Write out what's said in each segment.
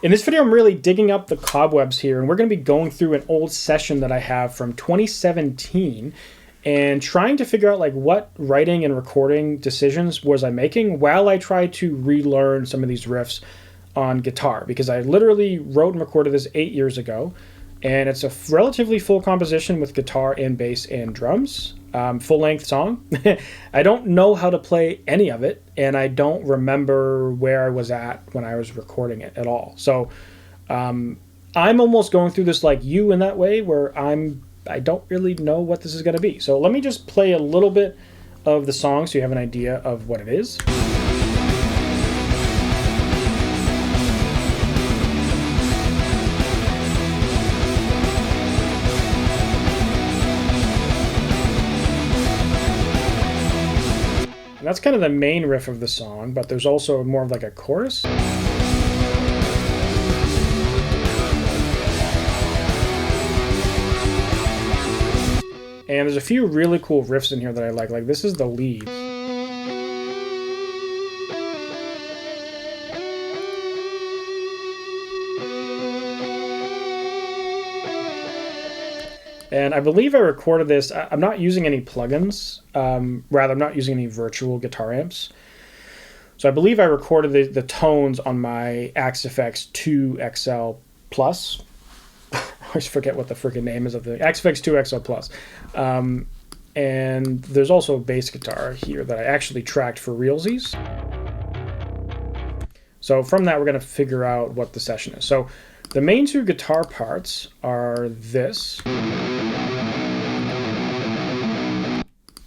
In this video, I'm really digging up the cobwebs here, and we're going to be going through an old session that I have from 2017 and trying to figure out like what writing and recording decisions was I making while I tried to relearn some of these riffs on guitar, because I literally wrote and recorded this 8 years ago, and it's a relatively full composition with guitar and bass and drums. Full-length song. I don't know how to play any of it, and I don't remember where I was at when I was recording it at all. So I'm almost going through this like you in that way, where I don't really know what this is going to be. So let me just play a little bit of the song so you have an idea of what it is. That's kind of the main riff of the song, but there's also more of like a chorus. And there's a few really cool riffs in here that I like. Like this is the lead. And I believe I recorded this. I'm not using any plugins. Rather, I'm not using any virtual guitar amps. So I believe I recorded the tones on my Axe-Fx 2 XL Plus. I always forget what the freaking name is of the Axe-Fx 2 XL Plus. And there's also a bass guitar here that I actually tracked for realsies. So from that, we're going to figure out what the session is. So the main two guitar parts are this,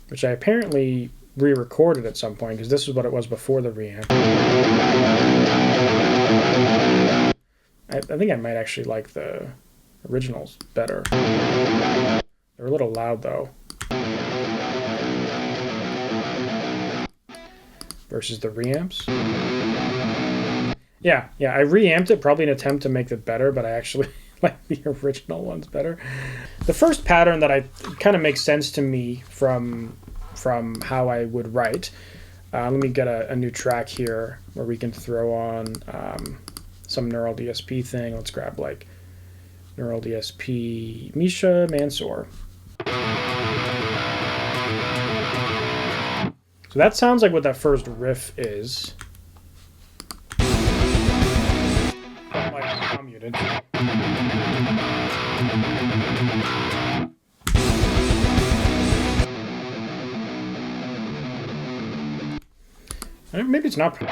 which I apparently re-recorded at some point, because this is what it was before the reamp. I think I might actually like the originals better. They're a little loud though. Versus the reamps. Yeah, I reamped it, probably in an attempt to make it better, but I actually like the original ones better. The first pattern that kind of makes sense to me from how I would write. Let me get a new track here where we can throw on some Neural DSP thing. Let's grab like Neural DSP Misha Mansour. So that sounds like what that first riff is. I'm muted. Maybe it's not. It's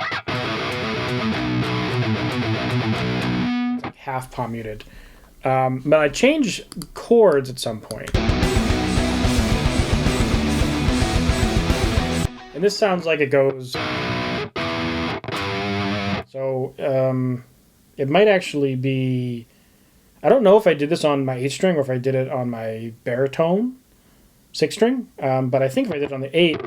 like half palm muted. But I change chords at some point. And this sounds like it goes. So it might actually be. I don't know if I did this on my 8 string or if I did it on my baritone 6 string. But I think if I did it on the 8.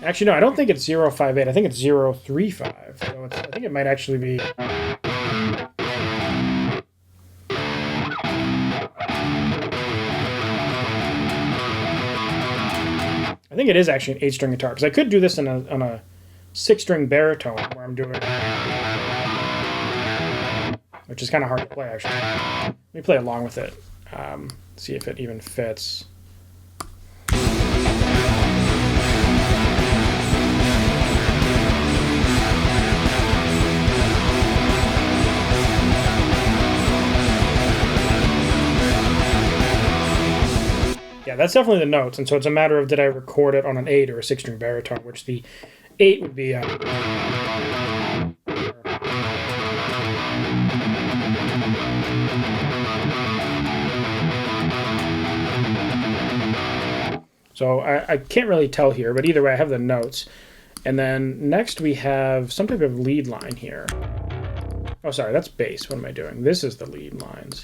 Actually, no, I don't think it's 058. I think it's 035. So I think it might actually be. I think it is actually an 8-string guitar, because I could do this on a 6-string baritone where I'm doing, which is kind of hard to play actually. Let me play along with it, see if it even fits. Yeah, that's definitely the notes, and so it's a matter of did I record it on an 8 or a 6-string baritone, which the 8 would be. So I can't really tell here, but either way, I have the notes. And then next we have some type of lead line here. Oh, sorry, that's bass. What am I doing? This is the lead lines.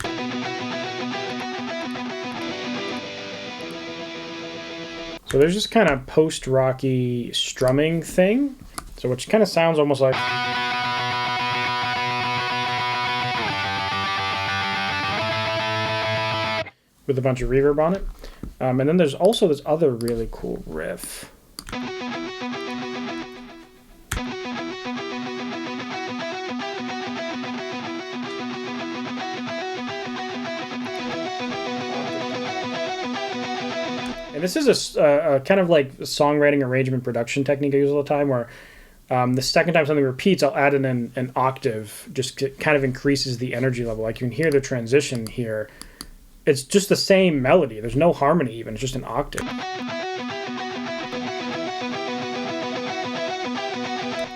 So there's this kind of post-rocky strumming thing, so which kind of sounds almost like. With a bunch of reverb on it. And then there's also this other really cool riff. And this is a kind of like songwriting, arrangement, production technique I use all the time, where the second time something repeats, I'll add in an octave, just kind of increases the energy level. Like you can hear the transition here. It's just the same melody. There's no harmony even. It's just an octave.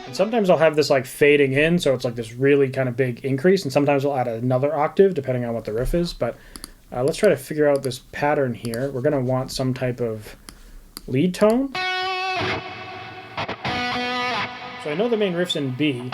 And sometimes I'll have this like fading in, so it's like this really kind of big increase, and sometimes I'll add another octave depending on what the riff is. But let's try to figure out this pattern here. We're going to want some type of lead tone. So I know the main riff's in B.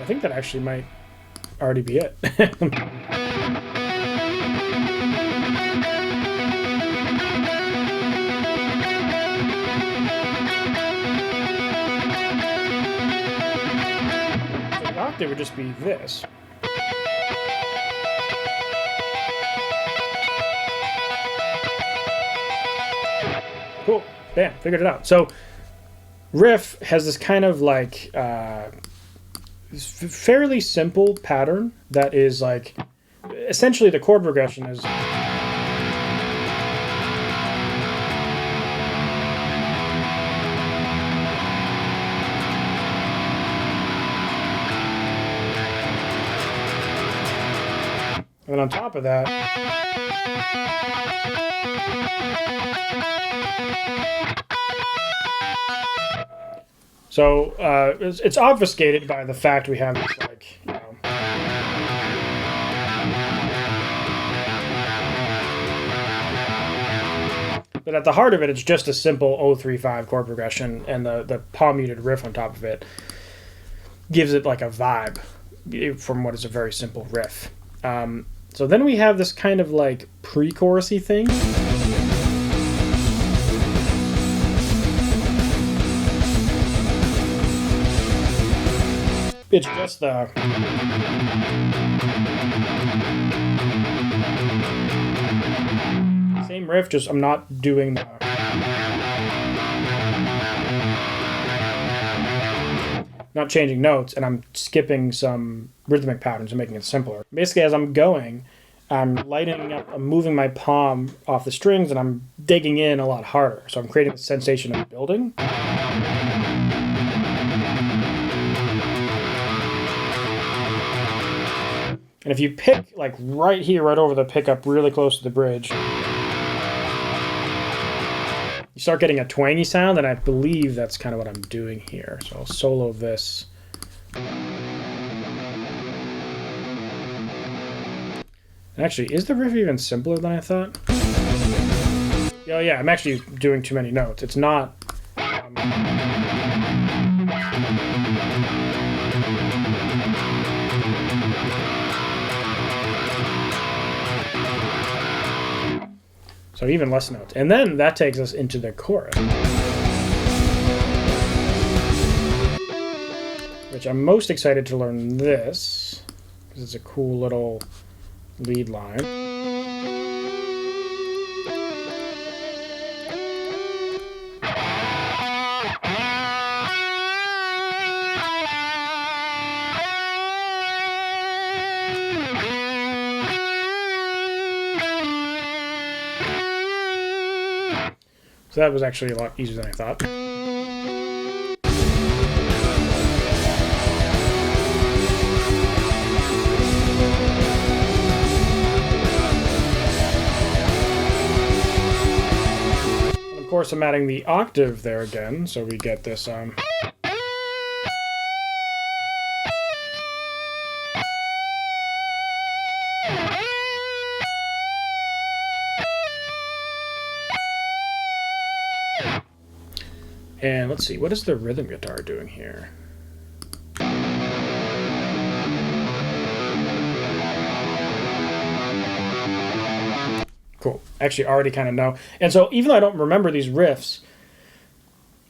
I think that actually might already be it. It would just be this. Cool. Bam, figured it out. So riff has this kind of like fairly simple pattern that is like essentially the chord progression is and then on top of that, so it's obfuscated by the fact we have this, like, you know, but at the heart of it, it's just a simple 0-3-5 chord progression, and the palm muted riff on top of it gives it like a vibe from what is a very simple riff. So then we have this kind of like pre-chorusy thing. It's just the same riff, just I'm not doing the not changing notes, and I'm skipping some rhythmic patterns and making it simpler. Basically, as I'm going, I'm lightening up, I'm moving my palm off the strings, and I'm digging in a lot harder. So I'm creating the sensation of building. And if you pick like right here, right over the pickup, really close to the bridge, you start getting a twangy sound, and I believe that's kind of what I'm doing here. So I'll solo this. And actually, is the riff even simpler than I thought? Oh yeah, I'm actually doing too many notes. It's not... So even less notes. And then that takes us into the chorus, which I'm most excited to learn this, because it's a cool little lead line. So that was actually a lot easier than I thought. And of course, I'm adding the octave there again, so we get this and let's see, what is the rhythm guitar doing here? cool. Actually, already kind of know. And so even though I don't remember these riffs,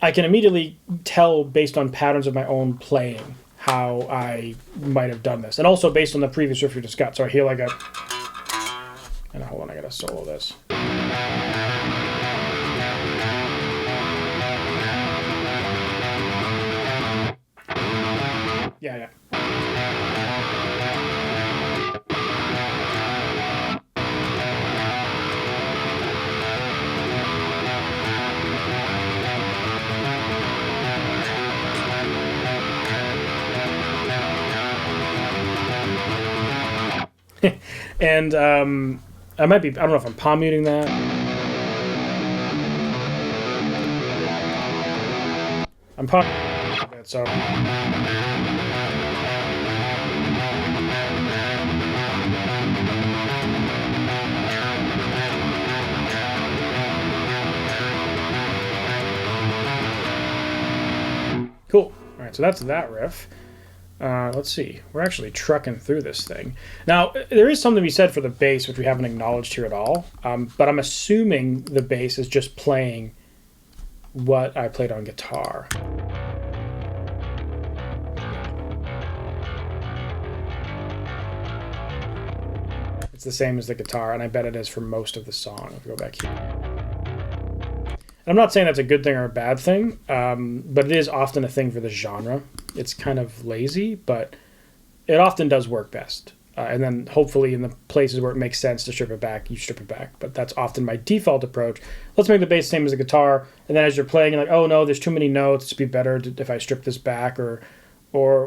I can immediately tell based on patterns of my own playing how I might have done this. And also based on the previous riff we just got. So I hear like a... And hold on, I gotta solo this. Yeah. And I might be, I don't know if I'm palm muting that. I'm palm muting that, so. Cool. All right, so that's that riff. Let's see. We're actually trucking through this thing. Now, there is something to be said for the bass, which we haven't acknowledged here at all. But I'm assuming the bass is just playing what I played on guitar. It's the same as the guitar, and I bet it is for most of the song. If we go back here. I'm not saying that's a good thing or a bad thing, but it is often a thing for the genre. It's kind of lazy, but it often does work best. And then hopefully in the places where it makes sense to strip it back, you strip it back. But that's often my default approach. Let's make the bass the same as the guitar, and then as you're playing, you're like, oh no, there's too many notes. It'd be better if I strip this back, or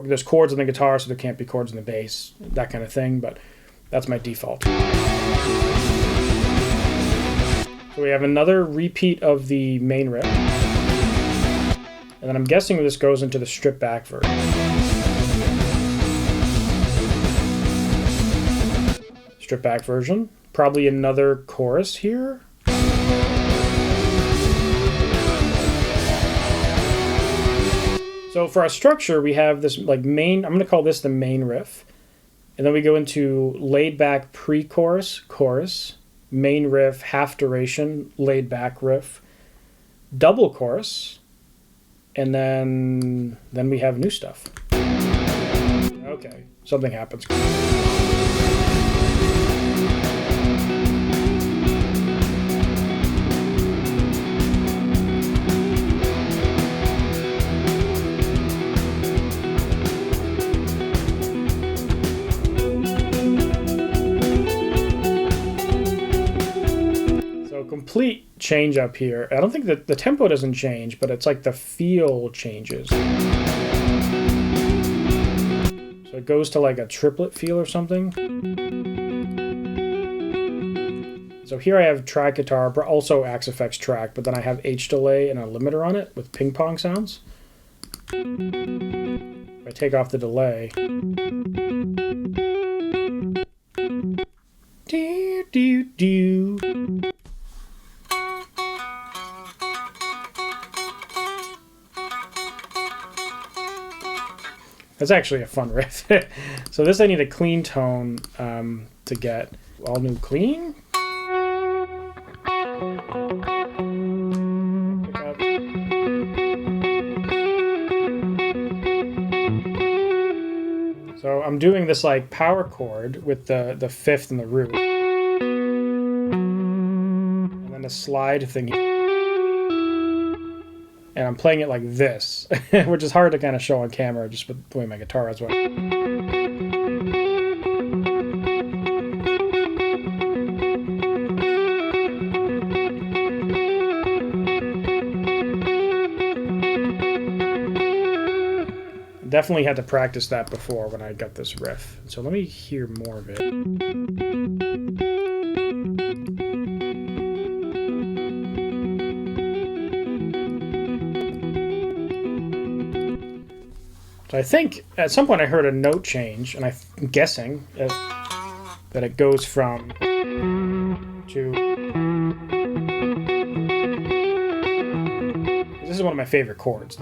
there's chords on the guitar, so there can't be chords in the bass, that kind of thing. But that's my default. So we have another repeat of the main riff. And then I'm guessing this goes into the stripped back version. Stripped back version. Probably another chorus here. So for our structure, we have this like main, I'm going to call this the main riff. And then we go into laid back pre-chorus, chorus, main riff, half duration, laid back riff, double chorus, and then we have new stuff. Okay, something happens. Complete change up here. I don't think that the tempo doesn't change, but it's like the feel changes. So it goes to like a triplet feel or something. So here I have track guitar, but also Axe Effects track, but then I have H delay and a limiter on it with ping pong sounds. If I take off the delay. Do, do, do. That's actually a fun riff. So this I need a clean tone to get. All new clean. So I'm doing this like power chord with the fifth and the root. And then a slide thing. And I'm playing it like this, which is hard to kind of show on camera just with the way my guitar is. Definitely had to practice that before when I got this riff. So let me hear more of it. So I think at some point I heard a note change, and I'm guessing that it goes from to... This is one of my favorite chords.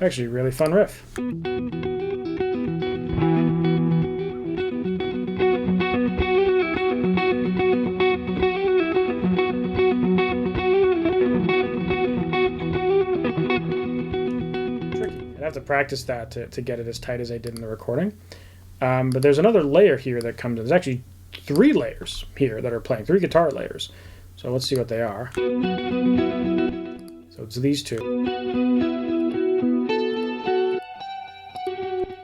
Actually, a really fun riff. Tricky. I'd have to practice that to get it as tight as I did in the recording. But there's another layer here that comes in. There's actually 3 layers here that are playing, 3 guitar layers. So let's see what they are. So it's these 2.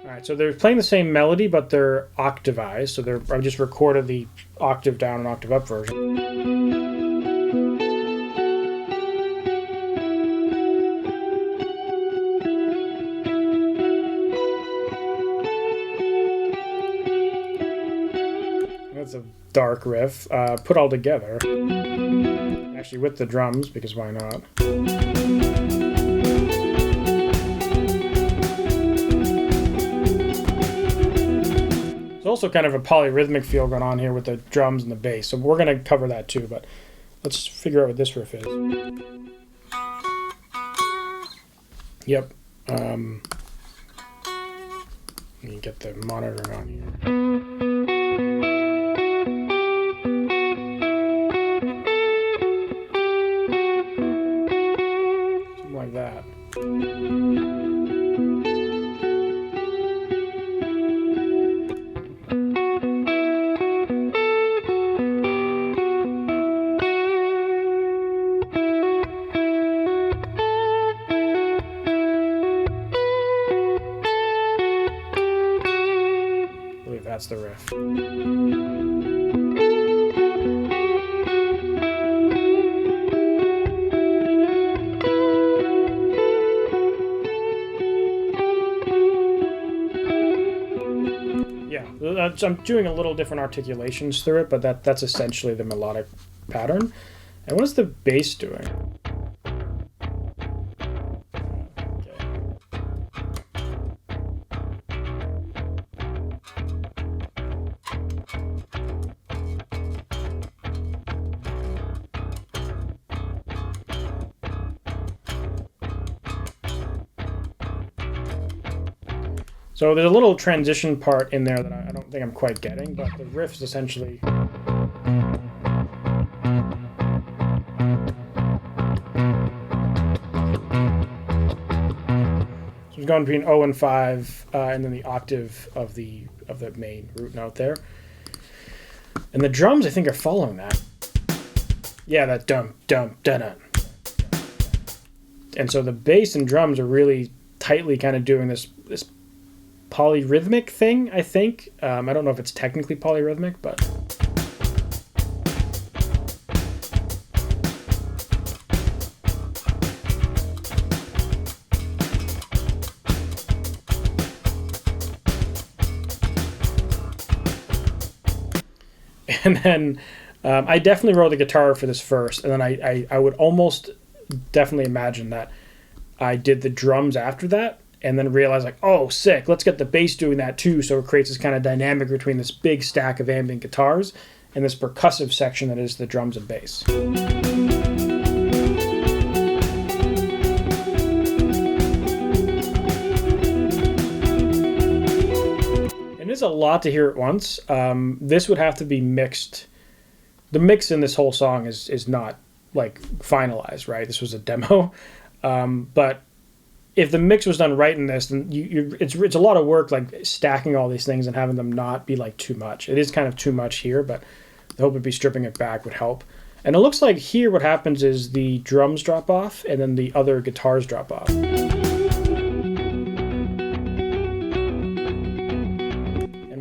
Alright, so they're playing the same melody, but they're octavized. So I just recorded the octave down and octave up version. That's a dark riff, put all together. Actually with the drums, because why not? There's also kind of a polyrhythmic feel going on here with the drums and the bass, so we're going to cover that too, but let's figure out what this riff is. Yep. Let me get the monitoring on here. Like that. I believe that's the riff. I'm doing a little different articulations through it, but that's essentially the melodic pattern. And what is the bass doing? So there's a little transition part in there that I don't think I'm quite getting, but the riff is essentially... So it's going between O and 5, and then the octave of the main root note there. And the drums, I think, are following that. Yeah, that dum, dum, dun. And so the bass and drums are really tightly kind of doing this polyrhythmic thing, I think. I don't know if it's technically polyrhythmic, but... And then I definitely wrote the guitar for this first, and then I would almost definitely imagine that I did the drums after that, and then realized, like, oh, sick, let's get the bass doing that too, so it creates this kind of dynamic between this big stack of ambient guitars and this percussive section that is the drums and bass. And it's a lot to hear at once. This would have to be mixed. The mix in this whole song is not, like, finalized, right? This was a demo. But if the mix was done right in this, then it's a lot of work, like stacking all these things and having them not be like too much. It is kind of too much here, but I hope it'd be stripping it back would help. And it looks like here what happens is the drums drop off and then the other guitars drop off. And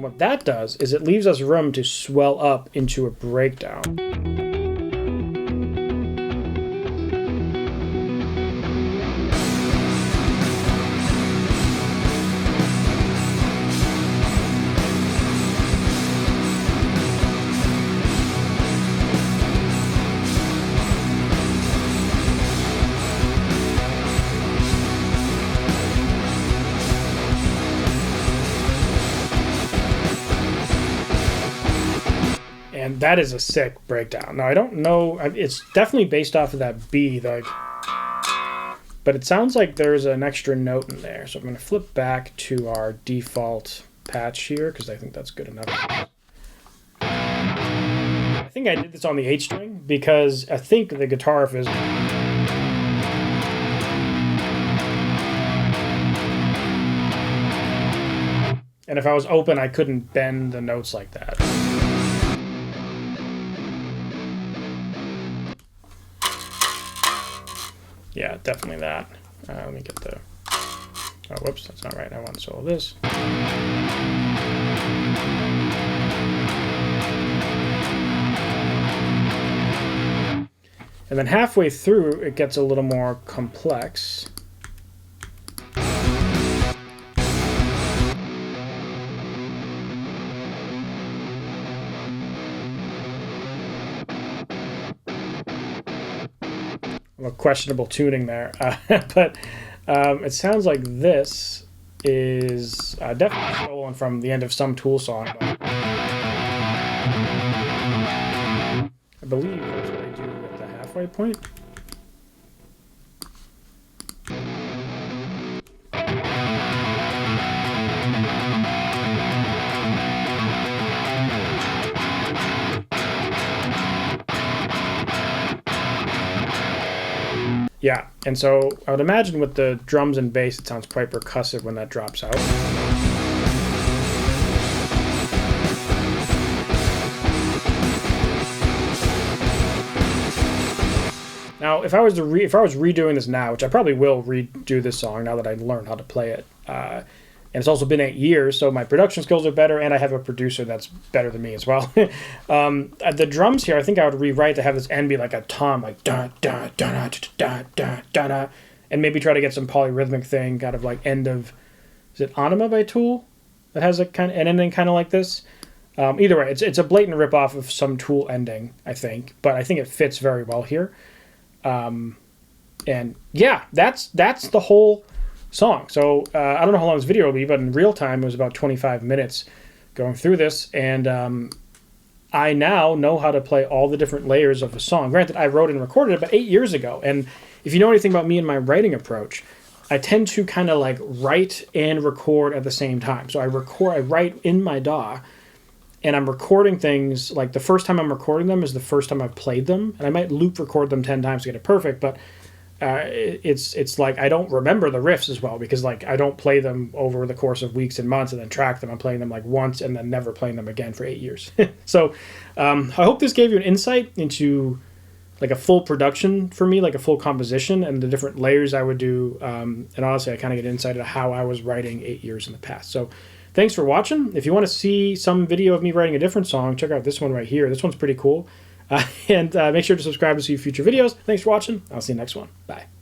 what that does is it leaves us room to swell up into a breakdown. And that is a sick breakdown. Now, I don't know, it's definitely based off of that B, but but it sounds like there's an extra note in there. So I'm going to flip back to our default patch here because I think that's good enough. I think I did this on the H string because I think the guitar riff is... And if I was open, I couldn't bend the notes like that. Yeah, definitely that. Let me get the... Oh, whoops, that's not right. I want to solo this. And then halfway through, it gets a little more complex. A questionable tuning there, but it sounds like this is definitely stolen from the end of some Tool song. I believe that's what I do at the halfway point. Yeah, and so I would imagine with the drums and bass, it sounds quite percussive when that drops out. Now, if I was redoing this now, which I probably will redo this song now that I learned how to play it, and it's also been 8 years, so my production skills are better, and I have a producer that's better than me as well. The drums here, I think I would rewrite to have this end be like a tom, like da da da da da da da da, and maybe try to get some polyrhythmic thing out of like end of, is it Anima by Tool? That has a kind of an ending kind of like this. Either way, it's a blatant ripoff of some Tool ending, I think, but I think it fits very well here. And yeah, that's the whole song. So I don't know how long this video will be, but in real time it was about 25 minutes going through this, and I now know how to play all the different layers of a song. Granted, I wrote and recorded it about 8 years ago, and if you know anything about me and my writing approach, I tend to kind of like write and record at the same time. So I write in my DAW, and I'm recording things, like the first time I'm recording them is the first time I've played them, and I might loop record them 10 times to get it perfect, but it's like I don't remember the riffs as well because like I don't play them over the course of weeks and months and then track them. I'm playing them like once and then never playing them again for 8 years. So I hope this gave you an insight into like a full production for me, like a full composition and the different layers I would do. And honestly, I kind of get insight into how I was writing 8 years in the past. So thanks for watching. If you want to see some video of me writing a different song, check out this one right here. This one's pretty cool. And make sure to subscribe to see future videos. Thanks for watching. I'll see you next one. Bye.